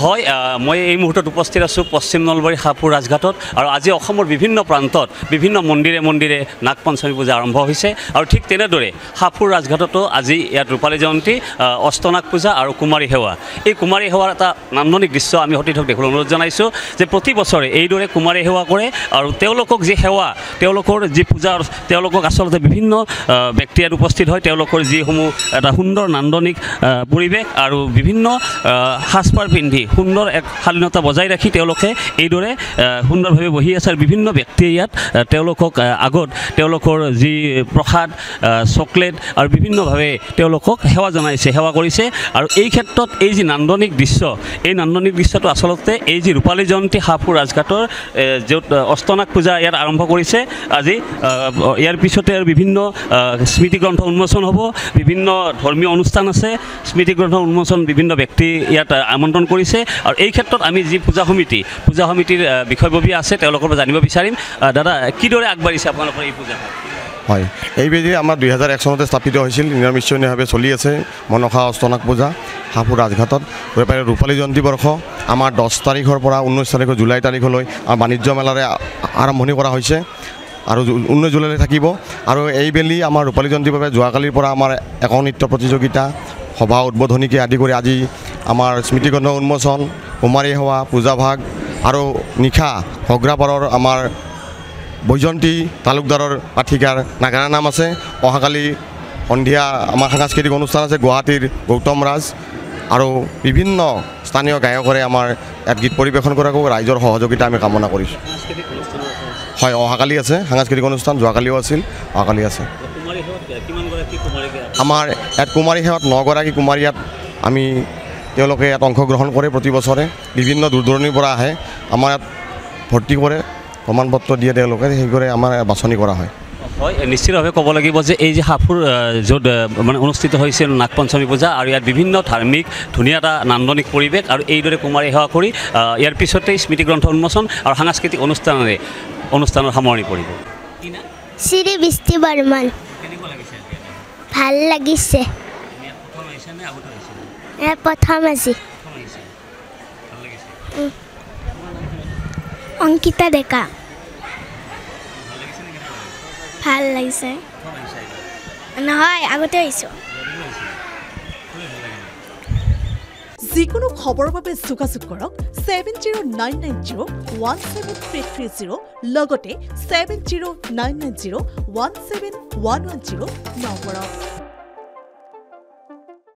হয় মই এই মুহূৰ্তত উপস্থিত আছোঁ পশ্চিম নলবাৰী হাপুৰ ৰাজঘাটত আৰু আজি অসমৰ বিভিন্ন প্ৰান্তত বিভিন্ন মন্দিৰে নাগ পঞ্চমী পূজা আৰম্ভ হৈছে আৰু ঠিক তেনেদৰে হাপুৰ ৰাজঘাটতো আজি ইয়াত ৰূপালী জয়ন্তী অষ্টনাগ পূজা আৰু কুমাৰী সেৱা এই কুমাৰী সেৱাৰ এটা নান্দনিক দৃশ্য আমি সতীৰ্থক দেখিবলৈ অনুৰোধ জনাইছোঁ যে প্ৰতি বছৰে এইদৰে কুমাৰী সেৱা কৰে আৰু তেওঁলোকক যি সেৱা তেওঁলোকৰ যি পূজা তেওঁলোকক আচলতে বিভিন্ন ব্যক্তি ইয়াত উপস্থিত হয় তেওঁলোকৰ যিসমূহ এটা সুন্দৰ নান্দনিক পৰিৱেশ আৰু বিভিন্ন সাজপাৰ পিন্ধি সুন্দৰ এক শালীনতা বজাই ৰাখি তেওঁলোকে এইদৰে সুন্দৰভাৱে বহি আছে আৰু বিভিন্ন ব্যক্তিয়ে ইয়াত তেওঁলোকক আগত তেওঁলোকৰ যি প্ৰসাদ চকলেট আৰু বিভিন্নভাৱে তেওঁলোকক সেৱা জনাইছে সেৱা কৰিছে আৰু এই ক্ষেত্ৰত এই যি নান্দনিক দৃশ্য এই নান্দনিক দৃশ্যটো আচলতে এই যি ৰূপালী জয়ন্তী হাপুৰ ৰাজঘাটৰ য'ত অষ্টনাগ পূজা ইয়াত আৰম্ভ কৰিছে আজি ইয়াৰ পিছতে আৰু বিভিন্ন স্মৃতিগ্ৰন্থ উন্মোচন হ'ব বিভিন্ন ধৰ্মীয় অনুষ্ঠান আছে স্মৃতিগ্ৰন্থ উন্মোচন বিভিন্ন ব্যক্তি ইয়াত আমন্ত্ৰণ কৰিছে আৰু এই ক্ষেত্ৰত আমি যি পূজা সমিতিৰ বিষয়ববীয়া আছে তেওঁলোকৰ পৰা জানিব বিচাৰিম দাদা কিদৰে আগবাঢ়িছে আপোনালোকৰ এই পূজা হয় এইবেলি আমাৰ 2001 চনতে স্থাপিত হৈছিল নিৰমিষণীয়ভাৱে চলি আছে মনসা অষ্টনাগ পূজা হাপুৰ ৰাজঘাটত ৰূপালী জয়ন্তী বৰ্ষ আমাৰ 10 তাৰিখৰ পৰা 19 তাৰিখৰ জুলাই তাৰিখলৈ বাণিজ্য মেলাৰে আৰম্ভণি কৰা হৈছে আৰু 19 জুলাইলৈ থাকিব আৰু এইবেলি আমাৰ ৰূপালী জয়ন্তীৰ বাবে যোৱাকালিৰ পৰা আমাৰ একক নৃত্য প্ৰতিযোগিতা সভা উদ্বোধনীকে আদি কৰি আজি আমাৰ স্মৃতিগ্ৰন্থ উন্মোচন কুমাৰী সেৱা পূজা ভাগ আৰু নিশা ঘগ্ৰাপাৰৰ আমাৰ বৈজন্তী তালুকদাৰৰ পাঠিকাৰ নাগাৰা নাম আছে অহাকালি সন্ধিয়া আমাৰ সাংস্কৃতিক অনুষ্ঠান আছে গুৱাহাটীৰ গৌতম ৰাজ আৰু বিভিন্ন স্থানীয় গায়কৰে আমাৰ ইয়াত গীত পৰিৱেশন কৰাকো ৰাইজৰ সহযোগিতা আমি কামনা কৰিছোঁ হয় অহাকালি আছে সাংস্কৃতিক অনুষ্ঠান যোৱাকালিও আছিল অহাকালি আছে আমাৰ ইয়াত কুমাৰী সেৱাত 9 গৰাকী কুমাৰী ইয়াত আমি তেওঁলোকে ইয়াত অংশগ্ৰহণ কৰে প্ৰতি বছৰে বিভিন্ন দূৰ দূৰণিৰ পৰা আহে আমাৰ ইয়াত ভৰ্তি কৰে প্ৰমাণপত্ৰ দিয়ে তেওঁলোকে সেইদৰে আমাৰ বাছনি কৰা হয় হয় নিশ্চিতভাৱে ক'ব লাগিব যে এই যে হাপুৰ য'ত মানে অনুষ্ঠিত হৈছিল নাগ পঞ্চমী পূজা আৰু ইয়াত বিভিন্ন ধাৰ্মিক ধুনীয়া এটা নান্দনিক পৰিৱেশ আৰু এইদৰে কুমাৰী সেৱা কৰি ইয়াৰ পিছতেই স্মৃতিগ্ৰন্থ উন্মোচন আৰু সাংস্কৃতিক অনুষ্ঠানৰ সামৰণি পৰিব শ্ৰী বৃষ্টি বৰ্মন ভাল লাগিছে প্ৰথম আজি অংকিতা ডেকা ভাল লাগিছে নহয় আগতে আহিছোঁ যিকোনো খবৰৰ বাবে যোগাযোগ কৰক 7099017330 লগতে 7099017110 নম্বৰত